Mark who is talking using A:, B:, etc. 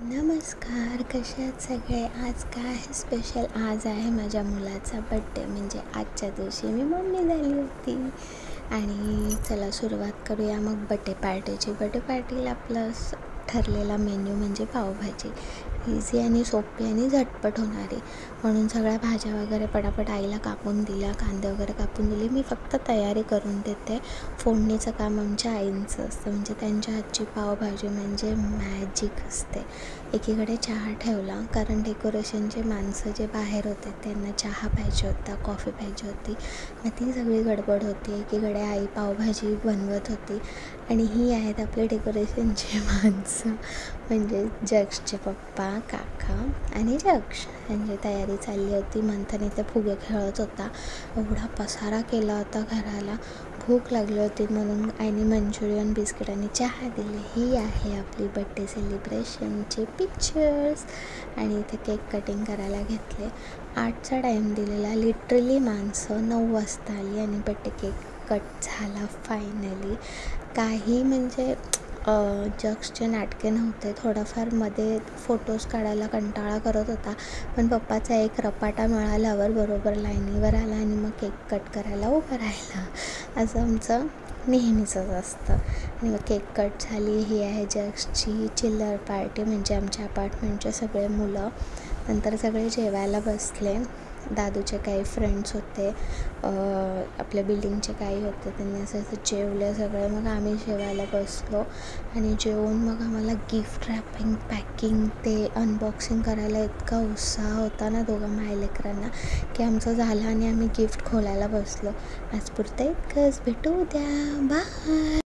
A: नमस्कार, कसे आहेत सगळे. आज काय आहे स्पेशल. आज आहे माझ्या मुलाचा बड्डे. म्हणजे आजच्या दिवशी मी मम्मी झाली होती. आणि चला सुरुवात करूया मग बड्डे पार्टीची. बड्डे पार्टीला आपला ठरलेला मेन्यू म्हणजे पावभाजी. इझी आणि सोपी आणि झटपट होणारी. म्हणून सगळ्या भाज्या वगैरे पटापट आईला कापून दिल्या, कांदे वगैरे कापून दिले. मी फक्त तयारी करून देते. फोडणीचं काम आमच्या आईंचं असतं. म्हणजे त्यांच्या हातची पावभाजी म्हणजे मॅजिक असते. एकीकडे चहा ठेवला, कारण डेकोरेशनचे माणसं जे बाहेर होते त्यांना चहा पाहिजे होता, कॉफी पाहिजे होती. मग ती सगळी गडबड होती. एकीकडे आई पावभाजी बनवत होती. आणि ही आहेत आपले डेकोरेशनचे माणसं, म्हणजे जक्षचे पप्पा, काका आणि जक्ष. यांची तयारी चालली होती. मंथन इथे फुगे खेळत होता. एवढा पसारा केला होता घराला. भूक लागली होती म्हणून आईने मंचुरियन, बिस्किट आणि चहा दिले. ही आहे आपली बड्डे सेलिब्रेशनचे पिक्चर्स. आणि इथे केक कटिंग करायला घेतले. 8चा टाईम दिलेला. लिटरली माणसं 9 वाजता आली आणि बड्डे केक कट झाला फायनली. काही म्हणजे जक्सचे नाटके नव्हते. थोडाफार मध्ये फोटोज काढायला कंटाळा करत होता, पण पप्पाचा एक रपाटा मिळाल्यावर बरोबर लाईनीवर आला आणि मग केक कट करायला उभं राहिला. असं आमचं नेहमीचंच असतं. आणि मग केक कट झाली. ही आहे जक्सची चिल्लर पार्टी, म्हणजे आमच्या अपार्टमेंटचे सगळे मुलं. नंतर सगळे जेवायला बसले. दादूचे काही फ्रेंड्स होते, आपल्या बिल्डिंगचे काही होते. त्यांनी असं जेवले सगळे. मग आम्ही जेवायला बसलो आणि जेवून मग आम्हाला गिफ्ट रॅपिंग, पॅकिंग, ते अनबॉक्सिंग करायला इतका उत्साह होता ना दोघं मायलेकरांना, की आमचं झालं आणि आम्ही गिफ्ट खोलायला बसलो. आज पुरतं इतकंच. भेटू उद्या. बाय.